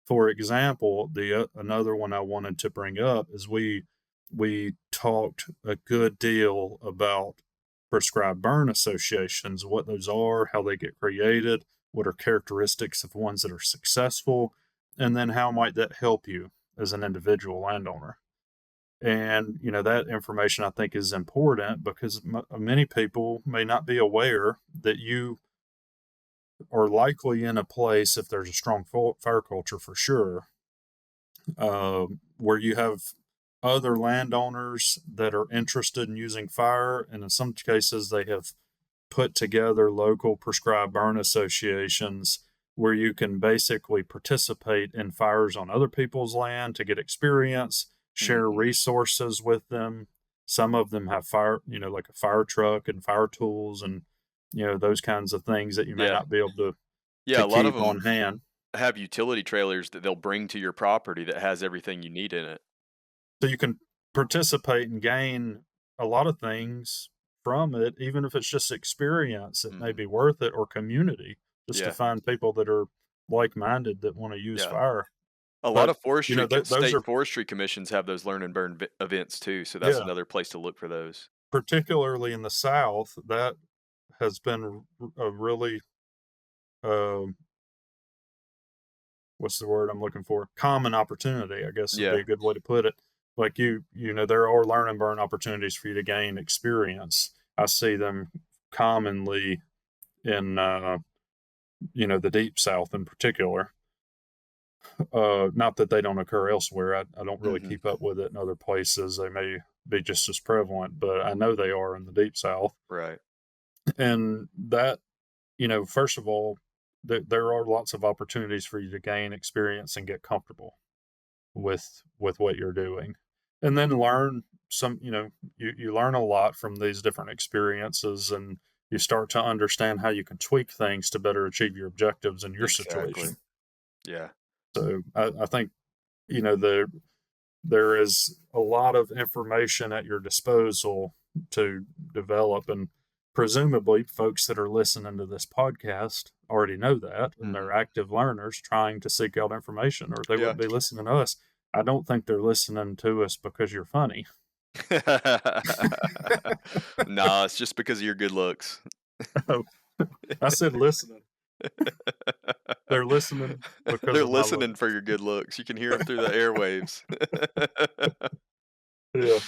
For example, the another one I wanted to bring up is we talked a good deal about prescribed burn associations, what those are, how they get created, what are characteristics of ones that are successful, and then how might that help you as an individual landowner. And that information I think is important because many people may not be aware that you are likely in a place, if there's a strong fire culture for sure, where you have other landowners that are interested in using fire, and in some cases, they have put together local prescribed burn associations where you can basically participate in fires on other people's land to get experience, share Mhm. resources with them. Some of them have fire, like a fire truck and fire tools and those kinds of things that you may Yeah. not be able Yeah, to a lot of keep them on hand. have utility trailers that they'll bring to your property that has everything you need in it. So you can participate and gain a lot of things from it, even if it's just experience, it may Mhm. be worth it, or community, just to Yeah. find people that are like minded that want to use Yeah. fire. A lot But, of forestry those state are forestry commissions have those learn and burn events too, so that's yeah, another place to look for those. particularly in the South, that has been a really, um, what's the word I'm looking for? Common opportunity, I guess would be Yeah. a good way to put it. Like there are learn and burn opportunities for you to gain experience. I see them commonly in, the deep South in particular. Not that they don't occur elsewhere. I don't really Mhm. keep up with it in other places. They may be just as prevalent, but I know they are in the deep South. Right. And that, first of all, there are lots of opportunities for you to gain experience and get comfortable with what you're doing, and then learn some. You learn a lot from these different experiences, and you start to understand how you can tweak things to better achieve your objectives in your Exactly. situation. Yeah. So I think you know the there is a lot of information at your disposal to develop, and presumably folks that are listening to this podcast already know that, and they're Mhm. active learners trying to seek out information, or they Yeah. wouldn't be listening to us. I don't think they're listening to us because you're funny. Nah, it's just because of your good looks. I said listening. They're listening because They're of my listening for looks. your good looks. You can hear them through the airwaves. Yeah.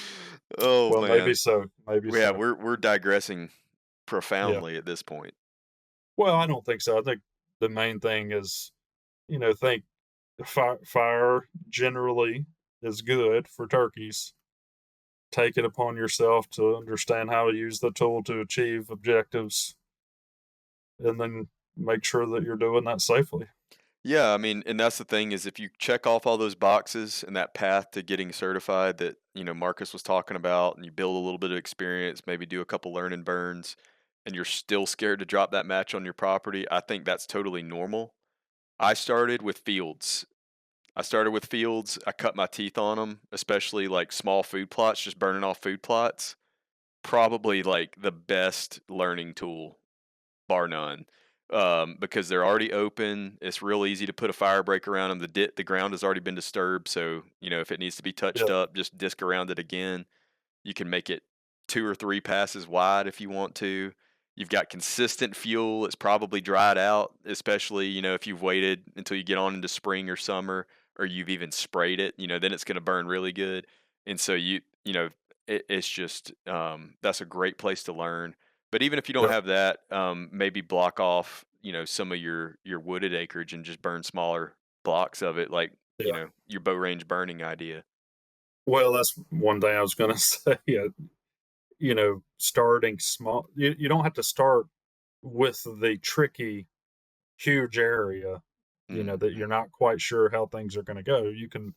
Oh, Well, maybe man. so. Maybe Yeah, so. we're digressing Yeah. profoundly at this point. Well, I don't think so. I think the main thing is, think fire generally is good for turkeys. Take it upon yourself to understand how to use the tool to achieve objectives, and then make sure that you're doing that safely. Yeah, I mean, and that's the thing is if you check off all those boxes and that path to getting certified that, Marcus was talking about, and you build a little bit of experience, maybe do a couple learn and burns, and you're still scared to drop that match on your property, I think that's totally normal. I started with fields. I cut my teeth on them, especially like small food plots, just burning off food plots. Probably like the best learning tool, bar none, because they're already open. It's real easy to put a fire break around them. The ground has already been disturbed, so if it needs to be touched Yeah, up, just disc around it again. You can make it 2 or 3 passes wide if you want to. You've got consistent fuel. It's probably dried out, especially, if you've waited until you get on into spring or summer, or you've even sprayed it, then it's going to burn really good. And so it's just, that's a great place to learn. But even if you don't yeah, have that, maybe block off, some of your wooded acreage and just burn smaller blocks of it, like, yeah. your bow range burning idea. Well, that's one thing I was going to say. Starting small. You don't have to start with the tricky, huge area. That Mhm. you're not quite sure how things are going to go. You can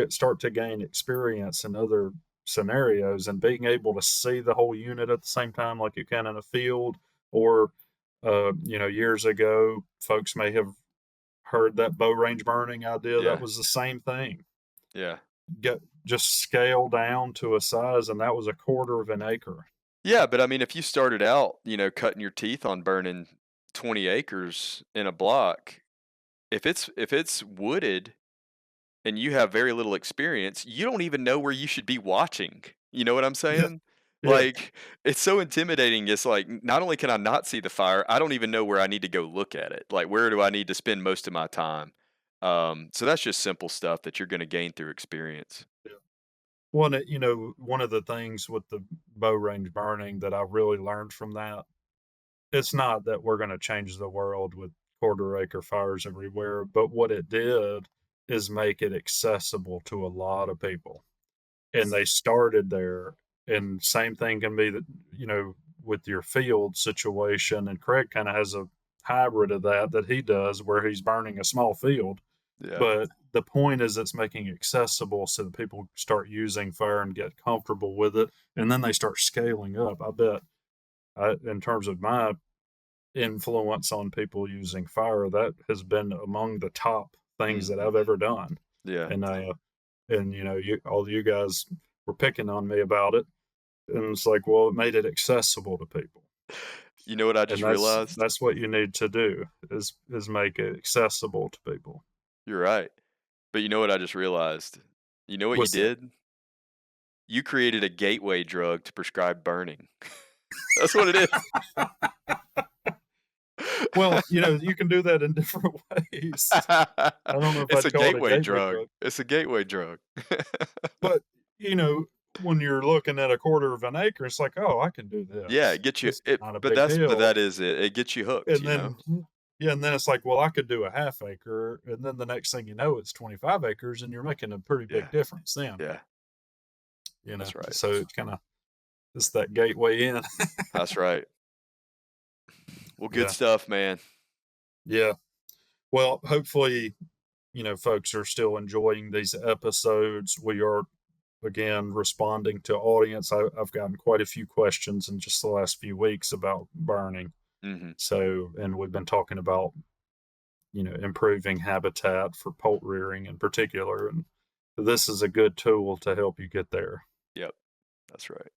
start to gain experience in other scenarios, and being able to see the whole unit at the same time like you can in a field, or years ago folks may have heard that bow range burning idea. That Yeah. was the same thing. Yeah. Get just scale down to a size, and that was a quarter of an acre. Yeah, but I mean, if you started out, cutting your teeth on burning 20 acres in a block, if it's wooded and you have very little experience, you don't even know where you should be watching. You know what I'm Yeah, saying? yeah, Like, it's so intimidating. It's like, not only can I not see the fire, I don't even know where I need to go look at it. Like, where do I need to spend most of my time? So that's just simple stuff that you're going to gain through experience. yeah. One of the things with the bow range burning that I really learned from that, it's not that we're going to change the world with quarter acre fires everywhere, but what it did is make it accessible to a lot of people. And they started there. And same thing can be that, with your field situation. And Craig kind of has a hybrid of that he does where he's burning a small field. Yeah. But the point is it's making it accessible so that people start using fire and get comfortable with it. And then they start scaling up. I bet in terms of my influence on people using fire, that has been among the top things that Mhm. I've ever done. Yeah. And all you guys were picking on me about it, and it's like, well, it made it accessible to people, You know what I and just that's realized? that's what you need to do is make it accessible to people. You're right. But you know what I just realized? You know what you What's that? did? You created a gateway drug to prescribe burning. That's what it is. Well, you can do that in different ways. I don't know if It's I'd a call it a gateway gateway drug. drug, It's a gateway drug. but, you know, when you're looking at a quarter of an acre, it's like, "Oh, I can do Yeah, this. it gets you This is it not a but big that deal." is it. It gets you hooked, And you know? then yeah, and then it's like, "Well, I could do a half acre," and then the next thing you know, it's 25 acres, and you're making a pretty big Yeah, difference then, yeah, that's right. So it's that gateway in. That's right. Well, good Yeah, stuff, man. yeah. Well, hopefully, folks are still enjoying these episodes. We are, again, responding to audience. I've gotten quite a few questions in just the last few weeks about burning. Mhm. So, and we've been talking about, improving habitat for poult rearing in particular. And this is a good tool to help you get there. Yep, that's right.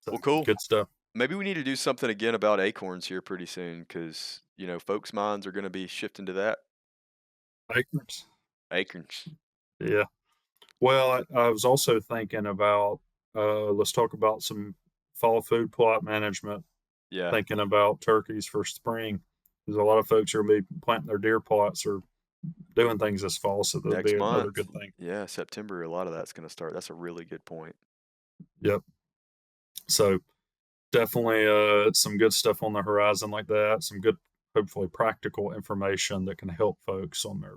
So, Well, cool. good stuff. Maybe we need to do something again about acorns here pretty soon because, folks' minds are gonna be shifting to that. Acres. Acorns. Yeah. Well, I was also thinking about, let's talk about some fall food plot management, Yeah. thinking about turkeys for spring. There's a lot of folks who will be planting their deer plots or doing things this fall, so that'll Next be another month. good thing. Yeah, September, a lot of that's gonna start. That's a really good point. Yep. So definitely some good stuff on the horizon like that. Some good, hopefully practical information that can help folks on their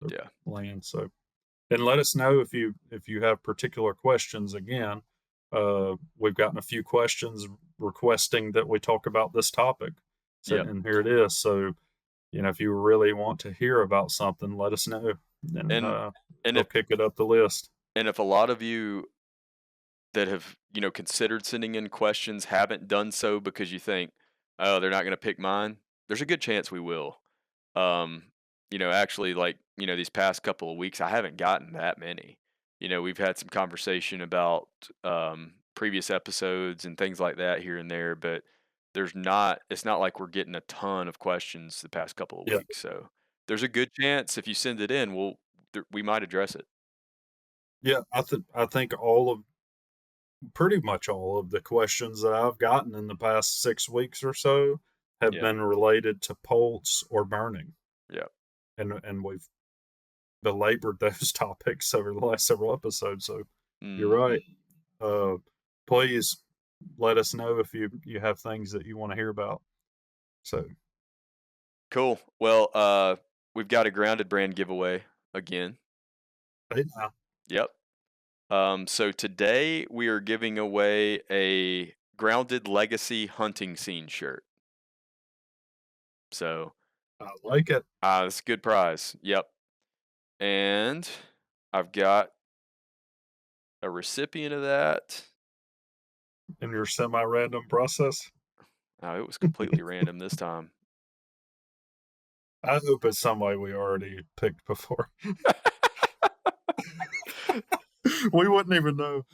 Yeah. land. So and let us know if you have particular questions again. We've gotten a few questions requesting that we talk about this topic. So Yep. and here it is. So, if you really want to hear about something, let us know. And And and we'll if kick it up the list. a lot of you that have, considered sending in questions haven't done so because you think, "Oh, they're not gonna pick mine," there's a good chance we will. Actually, like, these past couple of weeks, I haven't gotten that many. We've had some conversation about previous episodes and things like that here and there, but it's not like we're getting a ton of questions the past couple of Yeah. weeks. So there's a good chance if you send it in, we might address it. Yeah, I think pretty much all of the questions that I've gotten in the past 6 weeks or so have Yeah. been related to poults or burning, Yeah. and we've belabored those topics over the last several episodes, so you're Hmm. right. Uh, please let us know if you have things that you wanna hear about. So, Cool. Well, we've got a grounded brand giveaway again. hey now. Yep. So today we are giving away a Grounded Legacy hunting scene shirt. So, I like it. that's a good prize. Yep. And I've got a recipient of that. In your semi-random process. Oh, it was completely random this time. I hope it's somebody we already picked before. We wouldn't even know.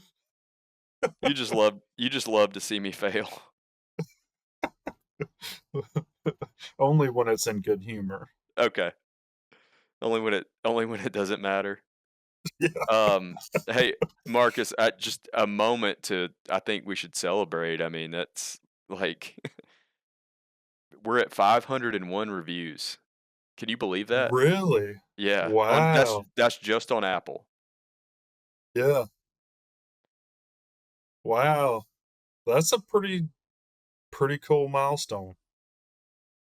You just love to see me fail. Only when it's in good humor. Okay. Only when it doesn't matter. Yeah. Hey, Marcus, just a moment to I think we should celebrate. I mean, that's like we're at 501 reviews. Can you believe that? Really? Yeah. On Wow. that's just on Apple. Yeah. Wow. That's a pretty cool milestone.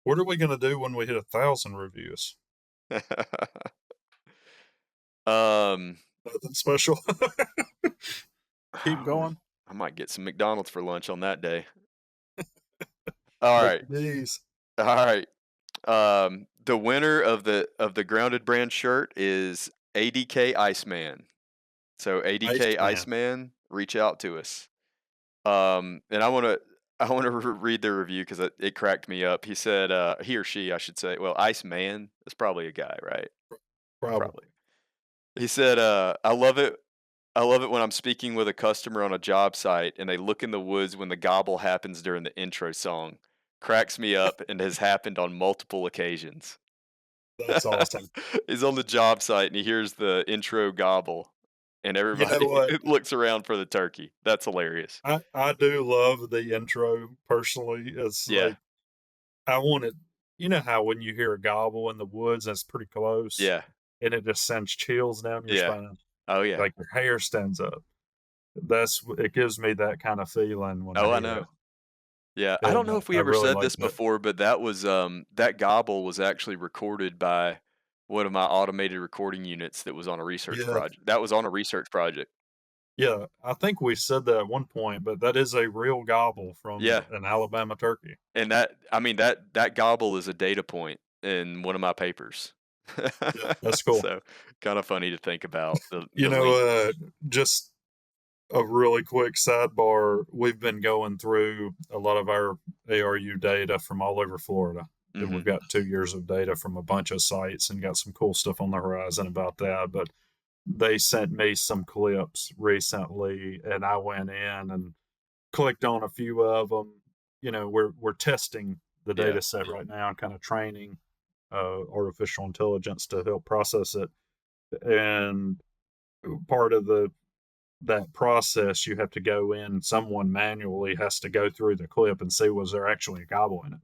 What are we gonna do when we hit 1,000 reviews? um, Nothing special? I Keep don't know. going? I might get some McDonald's for lunch on that day. All right. Mickey D's. All right. The winner of the Grounded brand shirt is ADK Iceman. So ADK Iceman. Iceman, reach out to us. And I wanna read the review because it cracked me up. He said, he or she, I should say. Well, Iceman is probably a guy, right? Probably. Probably. He said, I love it when I'm speaking with a customer on a job site and they look in the woods when the gobble happens during the intro song. Cracks me up and has happened on multiple occasions. That's awesome. He's on the job site and he hears the intro gobble, and You know everybody what? looks around for the turkey. That's hilarious. I do love the intro personally. It's Yeah, like I want it. You know how when you hear a gobble in the woods, that's pretty close, yeah, and it just sends chills down your yeah. spine, Oh, yeah. like your hair stands up. It gives me that kind of feeling when I Oh, I hear it, know. Yeah, I don't and know if we I ever really said like this that. before, but that was, that gobble was actually recorded by one of my automated recording units that was on a research Yeah, project. That was on a research project. yeah. I think we said that at one point, but that is a real gobble from Yeah, an Alabama turkey. and that I mean, that gobble is a data point in one of my papers. Yeah, that's cool. So, kinda funny to think about You the know, link. just a really quick sidebar. We've been going through a lot of our ARU data from all over Florida. And we've Mhm. got 2 years of data from a bunch of sites and got some cool stuff on the horizon about that. But they sent me some clips recently, and I went in and clicked on a few of them. You know, we're testing the Yeah, data set right now and kind of training artificial intelligence to help process it. And part of that process, you have to go in. Someone manually has to go through the clip and see was there actually a gobble in it.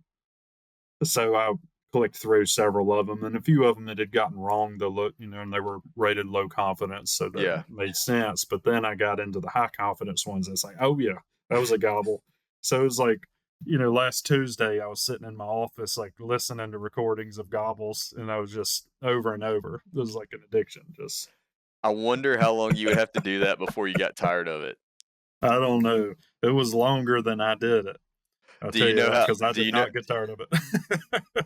So I clicked through several of them, and a few of them that had gotten wrong. The look, and they were rated low confidence, so that yeah. made sense. But then I got into the high confidence ones. It's like, oh yeah, that was a gobble. So it was like, last Tuesday I was sitting in my office, like listening to recordings of gobbles, and I was just over and over. It was like an addiction. Just I wonder how long you would have to do that before you got tired of it. I don't know. It was longer than I did it. I'll Do tell you you know that how because I do did you know not get tired of it.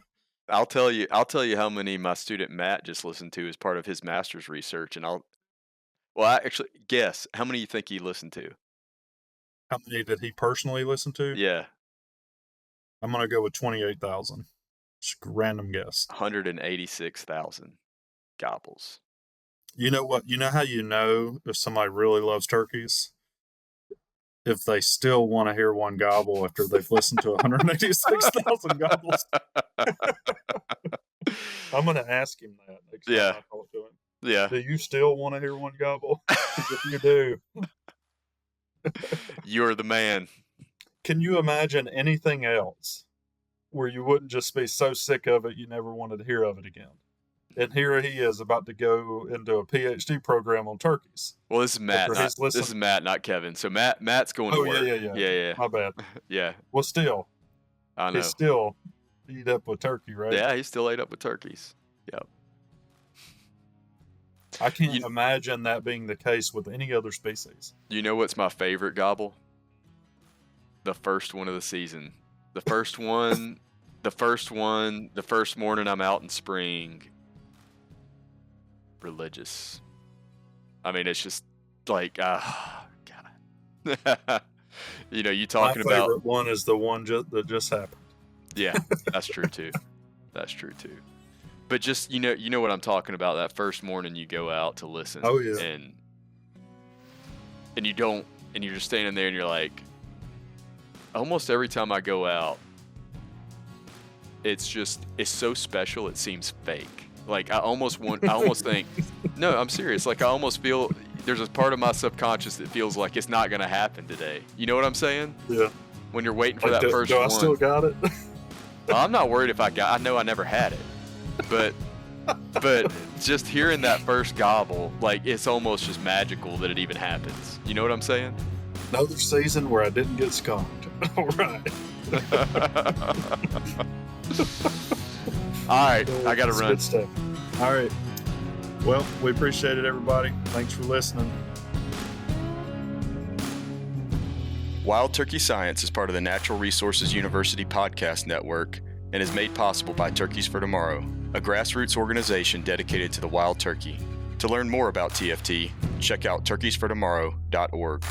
I'll tell you how many my student Matt just listened to as part of his master's research, and I actually guess how many you think he listened to? How many did he personally listen to? Yeah, I'm gonna go with 28,000. Just a random guess. 186,000 gobbles. You know what? You know how you know if somebody really loves turkeys? If they still want to hear one gobble after they've listened to 186,000 gobbles. I'm gonna ask him that next time Yeah, I talk to him. yeah. Do you still want to hear one gobble? Because if you do, You're the man. can you imagine anything else where you wouldn't just be so sick of it you never wanted to hear of it again? And here he is about to go into a PhD program on turkeys Well, this is Matt, after not he's listened. Not Kevin. So Matt's going to Oh yeah, work. yeah, yeah. Yeah, yeah, My bad. yeah. Well, still, I he's know. still eat up with turkey, right? Yeah, he still ate up with turkeys. Yep. I can't You imagine that being the case with any other species. you know what's my favorite gobble? The first one of the season. The first one. The first morning I'm out in spring. Religious. I mean, it's just like, God. You My talking about, favorite one is the one that just happened. yeah, that's true too. That's true too. But just, you know what I'm talking about, that first morning you go out to listen Oh yeah. and you don't, and you're just standing there and you're like, almost every time I go out, it's so special it seems fake. Like I almost think, no, I'm serious. Like I almost feel there's a part of my subconscious that feels like it's not gonna happen today. You know what I'm saying? Yeah. When you're waiting for Like, that first do I one. still got it? I'm not worried if I know I never had it. But just hearing that first gobble, like it's almost just magical that it even happens. You know what I'm saying? Another season where I didn't get skunked. All right. All right, I gotta That's run. good stuff. All right. Well, we appreciate it, everybody. Thanks for listening. Wild Turkey Science is part of the Natural Resources University podcast network and is made possible by Turkeys for Tomorrow, a grassroots organization dedicated to the wild turkey. To learn more about TFT, check out turkeysfortomorrow.org.